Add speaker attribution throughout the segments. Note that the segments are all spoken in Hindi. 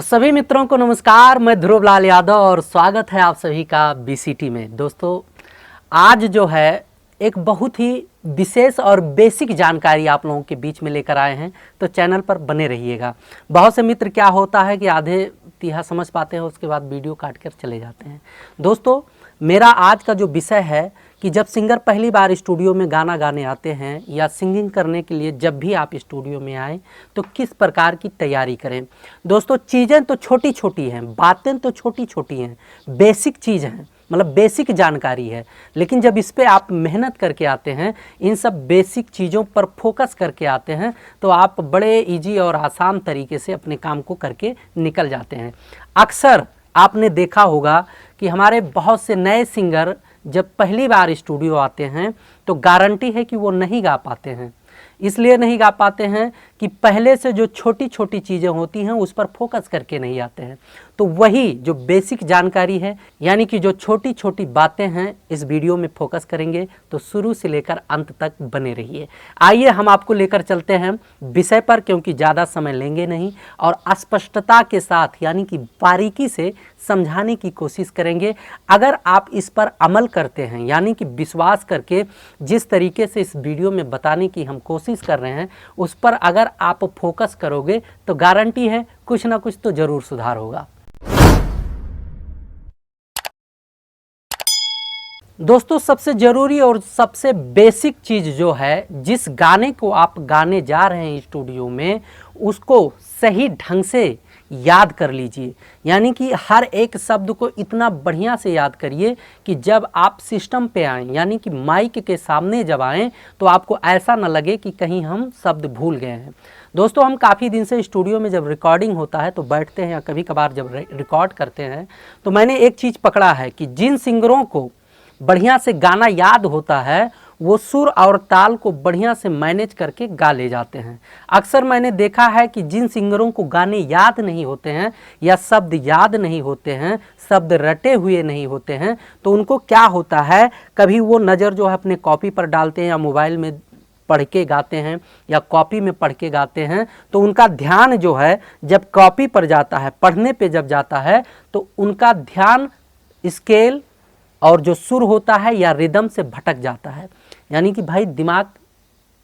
Speaker 1: तो सभी मित्रों को नमस्कार। मैं ध्रुवलाल यादव और स्वागत है आप सभी का बीसीटी में। दोस्तों, आज जो है एक बहुत ही विशेष और बेसिक जानकारी आप लोगों के बीच में लेकर आए हैं, तो चैनल पर बने रहिएगा। बहुत से मित्र क्या होता है कि आधे तिहा समझ पाते हैं, उसके बाद वीडियो काट कर चले जाते हैं। दोस्तों, मेरा आज का जो विषय है कि जब सिंगर पहली बार स्टूडियो में गाना गाने आते हैं या सिंगिंग करने के लिए जब भी आप स्टूडियो में आएँ तो किस प्रकार की तैयारी करें। दोस्तों, चीज़ें तो छोटी छोटी हैं, बातें तो छोटी छोटी हैं, बेसिक चीज़ हैं, मतलब बेसिक जानकारी है, लेकिन जब इस पे आप मेहनत करके आते हैं, इन सब बेसिक चीज़ों पर फोकस करके आते हैं, तो आप बड़े इजी और आसान तरीके से अपने काम को करके निकल जाते हैं। अक्सर आपने देखा होगा कि हमारे बहुत से नए सिंगर जब पहली बार स्टूडियो आते हैं तो गारंटी है कि वो नहीं गा पाते हैं। इसलिए नहीं गा पाते हैं कि पहले से जो छोटी छोटी चीज़ें होती हैं उस पर फोकस करके नहीं आते हैं। तो वही जो बेसिक जानकारी है, यानी कि जो छोटी छोटी बातें हैं, इस वीडियो में फोकस करेंगे, तो शुरू से लेकर अंत तक बने रहिए। आइए हम आपको लेकर चलते हैं विषय पर, क्योंकि ज़्यादा समय लेंगे नहीं और स्पष्टता के साथ यानी कि बारीकी से समझाने की कोशिश करेंगे। अगर आप इस पर अमल करते हैं, यानी कि विश्वास करके जिस तरीके से इस वीडियो में बताने की हम कोशिश कर रहे हैं उस पर अगर आप फोकस करोगे तो गारंटी है कुछ ना कुछ तो ज़रूर सुधार होगा। दोस्तों, सबसे ज़रूरी और सबसे बेसिक चीज़ जो है, जिस गाने को आप गाने जा रहे हैं स्टूडियो में, उसको सही ढंग से याद कर लीजिए। यानी कि हर एक शब्द को इतना बढ़िया से याद करिए कि जब आप सिस्टम पे आएँ, यानी कि माइक के सामने जब आएँ, तो आपको ऐसा न लगे कि कहीं हम शब्द भूल गए हैं। दोस्तों, हम काफ़ी दिन से स्टूडियो में जब रिकॉर्डिंग होता है तो बैठते हैं या कभी कभार जब रिकॉर्ड करते हैं, तो मैंने एक चीज़ पकड़ा है कि जिन सिंगरों को बढ़िया से गाना याद होता है वो सुर और ताल को बढ़िया से मैनेज करके गा ले जाते हैं। अक्सर मैंने देखा है कि जिन सिंगरों को गाने याद नहीं होते हैं या शब्द याद नहीं होते हैं, शब्द रटे हुए नहीं होते हैं, तो उनको क्या होता है, कभी वो नज़र जो है अपने कॉपी पर डालते हैं या मोबाइल में पढ़ के गाते हैं या कॉपी में पढ़ के गाते हैं, तो उनका ध्यान जो है जब कॉपी पर जाता है, पढ़ने पे जब जाता है, तो उनका ध्यान स्केल और जो सुर होता है या रिदम से भटक जाता है। यानी कि भाई दिमाग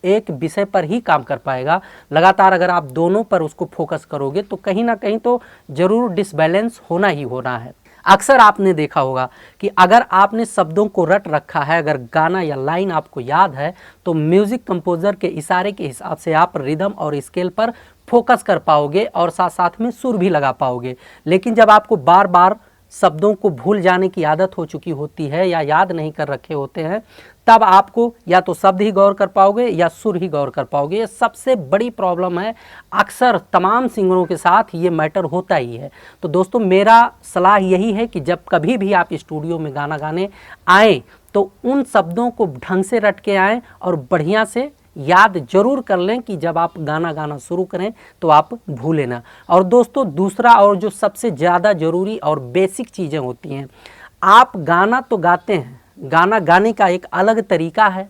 Speaker 1: एक विषय पर ही काम कर पाएगा। लगातार अगर आप दोनों पर उसको फोकस करोगे तो कहीं ना कहीं तो ज़रूर डिसबैलेंस होना ही होना है। अक्सर आपने देखा होगा कि अगर आपने शब्दों को रट रखा है, अगर गाना या लाइन आपको याद है, तो म्यूज़िक कंपोज़र के इशारे के हिसाब से आप रिदम और स्केल पर फोकस कर पाओगे और साथ साथ में सुर भी लगा पाओगे। लेकिन जब आपको बार बार शब्दों को भूल जाने की आदत हो चुकी होती है या याद नहीं कर रखे होते हैं, तब आपको या तो शब्द ही गौर कर पाओगे या सुर ही गौर कर पाओगे। ये सबसे बड़ी प्रॉब्लम है। अक्सर तमाम सिंगरों के साथ ये मैटर होता ही है। तो दोस्तों, मेरा सलाह यही है कि जब कभी भी आप स्टूडियो में गाना गाने आएँ तो उन शब्दों को ढंग से रट के आएँ और बढ़िया से याद जरूर कर लें कि जब आप गाना गाना शुरू करें तो आप भूलें ना। और दोस्तों, दूसरा और जो सबसे ज़्यादा ज़रूरी और बेसिक चीज़ें होती हैं, आप गाना तो गाते हैं, गाना गाने का एक अलग तरीका है।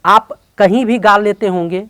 Speaker 1: आप कहीं भी गा लेते होंगे,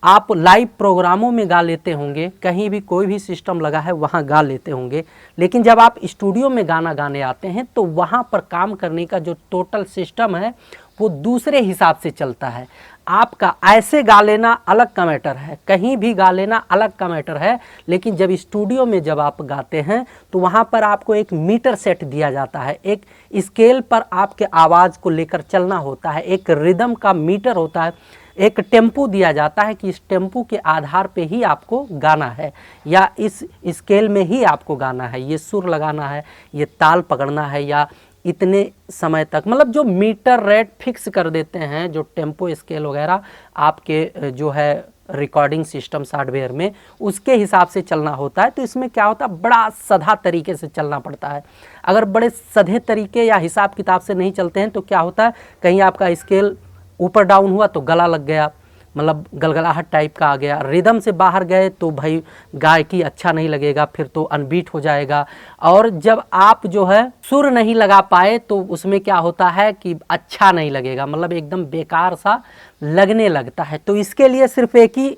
Speaker 1: आप लाइव प्रोग्रामों में गा लेते होंगे, कहीं भी कोई भी सिस्टम लगा है वहाँ गा लेते होंगे, लेकिन जब आप स्टूडियो में गाना गाने आते हैं तो वहाँ पर काम करने का जो टोटल सिस्टम है वो दूसरे हिसाब से चलता है। आपका ऐसे गा लेना अलग का मैटर है, कहीं भी गा लेना अलग का मैटर है, लेकिन जब स्टूडियो में जब आप गाते हैं तो वहाँ पर आपको एक मीटर सेट दिया जाता है, एक स्केल पर आपके आवाज़ को लेकर चलना होता है, एक रिदम का मीटर होता है, एक टेम्पो दिया जाता है कि इस टेम्पो के आधार पे ही आपको गाना है या इस स्केल में ही आपको गाना है, ये सुर लगाना है, ये ताल पकड़ना है या इतने समय तक, मतलब जो मीटर रेट फिक्स कर देते हैं, जो टेम्पो स्केल वगैरह आपके जो है रिकॉर्डिंग सिस्टम सॉफ्टवेयर में, उसके हिसाब से चलना होता है। तो इसमें क्या होता है, बड़ा सधा तरीके से चलना पड़ता है। अगर बड़े सधे तरीके या हिसाब किताब से नहीं चलते हैं तो क्या होता है, कहीं आपका स्केल ऊपर डाउन हुआ तो गला लग गया, मतलब गलगलाहट टाइप का आ गया, रिदम से बाहर गए तो भाई गायकी अच्छा नहीं लगेगा, फिर तो अनबीट हो जाएगा। और जब आप जो है सुर नहीं लगा पाए तो उसमें क्या होता है कि अच्छा नहीं लगेगा, मतलब एकदम बेकार सा लगने लगता है। तो इसके लिए सिर्फ एक ही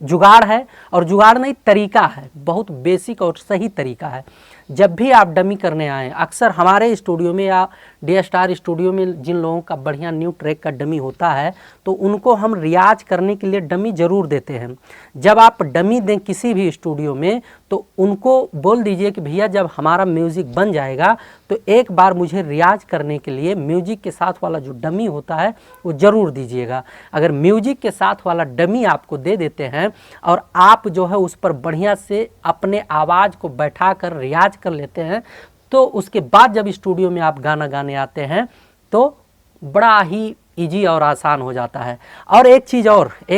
Speaker 1: जुगाड़ है, और जुगाड़ नहीं तरीका है, बहुत बेसिक और सही तरीका है। जब भी आप डमी करने आएँ, अक्सर हमारे स्टूडियो में या डी स्टार स्टूडियो में जिन लोगों का बढ़िया न्यू ट्रैक का डमी होता है तो उनको हम रियाज करने के लिए डमी ज़रूर देते हैं। जब आप डमी दें किसी भी स्टूडियो में तो उनको बोल दीजिए कि भैया जब हमारा म्यूज़िक बन जाएगा तो एक बार मुझे रियाज करने के लिए म्यूज़िक के साथ वाला जो डमी होता है वो ज़रूर दीजिएगा। अगर म्यूज़िक के साथ वाला डमी आपको दे देते हैं और आप जो है उस पर बढ़िया से अपने आवाज़ को बैठा कर रियाज कर लेते हैं तो उसके बाद जब स्टूडियो में आप गाना गाने आते हैं तो बड़ा ही इजी और आसान हो जाता है। और एक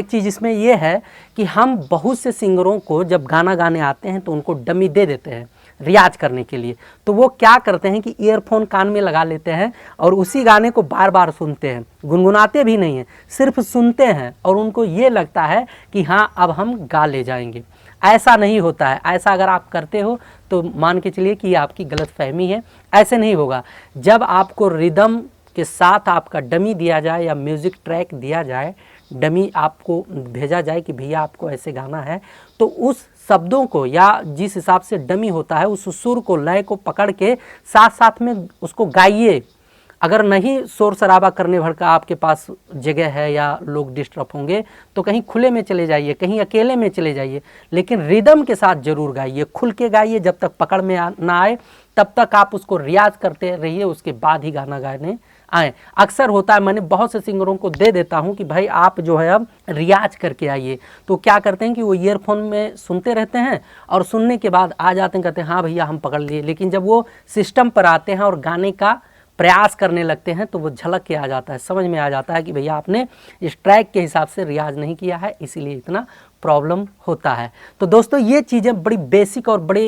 Speaker 1: चीज़ इसमें यह है कि हम बहुत से सिंगरों को जब गाना गाने आते हैं तो उनको डमी दे देते हैं रियाज करने के लिए, तो वो क्या करते हैं कि ईयरफोन कान में लगा लेते हैं और उसी गाने को बार बार सुनते हैं, गुनगुनाते भी नहीं हैं, सिर्फ सुनते हैं और उनको ये लगता है कि हाँ अब हम गा ले जाएंगे। ऐसा नहीं होता है। ऐसा अगर आप करते हो तो मान के चलिए कि आपकी गलतफहमी है, ऐसे नहीं होगा। जब आपको रिदम के साथ आपका डमी दिया जाए या म्यूज़िक ट्रैक दिया जाए, डमी आपको भेजा जाए कि भैया आपको ऐसे गाना है, तो उस शब्दों को या जिस हिसाब से डमी होता है उस सुर को, लय को पकड़ के साथ साथ में उसको गाइए। अगर नहीं शोर शराबा करने भर का आपके पास जगह है या लोग डिस्टर्ब होंगे तो कहीं खुले में चले जाइए, कहीं अकेले में चले जाइए, लेकिन रिदम के साथ ज़रूर गाइए, खुल के गाइए। जब तक पकड़ में ना आए तब तक आप उसको रियाज करते रहिए, उसके बाद ही गाना गाने आए। अक्सर होता है, मैंने बहुत से सिंगरों को दे देता हूं कि भाई आप जो है अब रियाज करके आइए, तो क्या करते हैं कि वो ईयरफोन में सुनते रहते हैं और सुनने के बाद आ जाते हैं, कहते हैं हाँ भैया हम पकड़ लिए, लेकिन जब वो सिस्टम पर आते हैं और गाने का प्रयास करने लगते हैं तो वो झलक के आ जाता है, समझ में आ जाता है कि भैया आपने इस ट्रैक के हिसाब से रियाज नहीं किया है, इसीलिए इतना प्रॉब्लम होता है। तो दोस्तों ये चीज़ें बड़ी बेसिक और बड़ी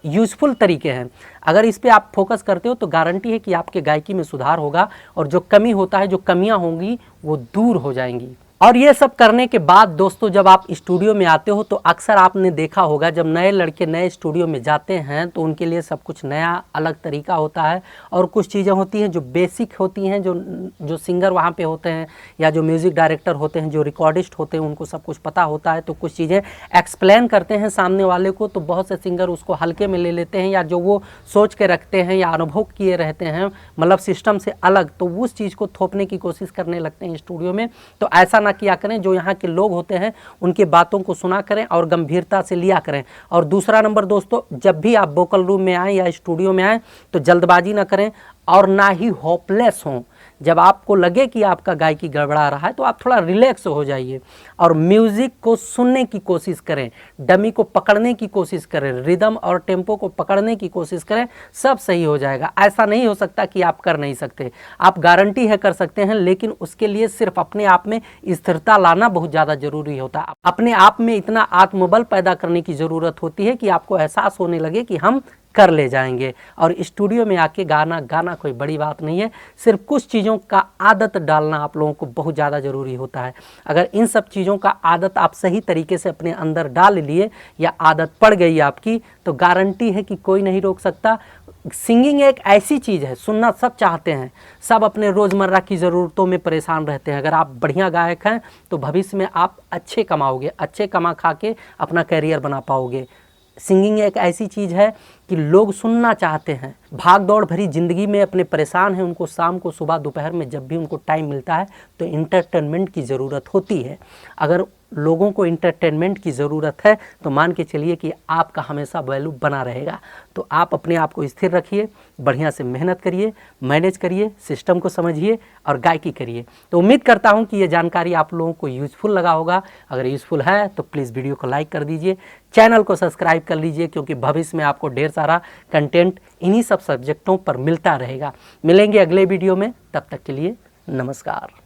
Speaker 1: यूज़फुल तरीके हैं। अगर इस पे आप फोकस करते हो तो गारंटी है कि आपके गायकी में सुधार होगा और जो कमी होता है, जो कमियां होंगी वो दूर हो जाएंगी। और ये सब करने के बाद दोस्तों जब आप स्टूडियो में आते हो तो अक्सर आपने देखा होगा जब नए लड़के नए स्टूडियो में जाते हैं तो उनके लिए सब कुछ नया अलग तरीका होता है और कुछ चीज़ें होती हैं जो बेसिक होती हैं, जो सिंगर वहाँ पे होते हैं या जो म्यूज़िक डायरेक्टर होते हैं, जो रिकॉर्डिस्ट होते हैं, उनको सब कुछ पता होता है। तो कुछ चीज़ें एक्सप्लेन करते हैं सामने वाले को तो बहुत से सिंगर उसको हल्के में ले लेते हैं, या जो वो सोच के रखते हैं या अनुभव किए रहते हैं मतलब सिस्टम से अलग, तो उस चीज़ को थोपने की कोशिश करने लगते हैं स्टूडियो में। तो ऐसा किया करें, जो यहाँ के लोग होते हैं उनके बातों को सुना करें और गंभीरता से लिया करें। और दूसरा नंबर दोस्तों, जब भी आप वोकल रूम में आएँ या स्टूडियो में आएँ तो जल्दबाजी ना करें और ना ही होपलेस हों। जब आपको लगे कि आपका गायकी गड़बड़ा रहा है तो आप थोड़ा रिलैक्स हो जाइए और म्यूज़िक को सुनने की कोशिश करें, डमी को पकड़ने की कोशिश करें, रिदम और टेम्पो को पकड़ने की कोशिश करें, सब सही हो जाएगा। ऐसा नहीं हो सकता कि आप कर नहीं सकते, आप गारंटी है कर सकते हैं, लेकिन उसके लिए सिर्फ अपने आप में स्थिरता लाना बहुत ज़्यादा ज़रूरी होता है। अपने आप में इतना आत्मबल पैदा करने की ज़रूरत होती है कि आपको एहसास होने लगे कि हम कर ले जाएंगे। और स्टूडियो में आके गाना कोई बड़ी बात नहीं है, सिर्फ कुछ चीज़ों का आदत डालना आप लोगों को बहुत ज़्यादा ज़रूरी होता है। अगर इन सब चीज़ों का आदत आप सही तरीके से अपने अंदर डाल लिए या आदत पड़ गई आपकी, तो गारंटी है कि कोई नहीं रोक सकता। सिंगिंग एक ऐसी चीज़ है, सुनना सब चाहते हैं, सब अपने रोज़मर्रा की ज़रूरतों में परेशान रहते हैं। अगर आप बढ़िया गायक हैं तो भविष्य में आप अच्छे कमाओगे, अच्छे कमा खा के अपना कैरियर बना पाओगे। सिंगिंग एक ऐसी चीज़ है कि लोग सुनना चाहते हैं। भाग दौड़ भरी ज़िंदगी में अपने परेशान हैं, उनको शाम को, सुबह, दोपहर में जब भी उनको टाइम मिलता है तो इंटरटेनमेंट की ज़रूरत होती है। अगर लोगों को इंटरटेनमेंट की ज़रूरत है तो मान के चलिए कि आपका हमेशा वैल्यू बना रहेगा। तो आप अपने आप को स्थिर रखिए, बढ़िया से मेहनत करिए, मैनेज करिए, सिस्टम को समझिए और गायकी करिए। तो उम्मीद करता हूं कि ये जानकारी आप लोगों को यूज़फुल लगा होगा। अगर यूज़फुल है तो प्लीज़ वीडियो को लाइक कर दीजिए, चैनल को सब्सक्राइब कर लीजिए, क्योंकि भविष्य में आपको ढेर सारा कंटेंट इन्हीं सब सब्जेक्टों पर मिलता रहेगा। मिलेंगे अगले वीडियो में, तब तक के लिए नमस्कार।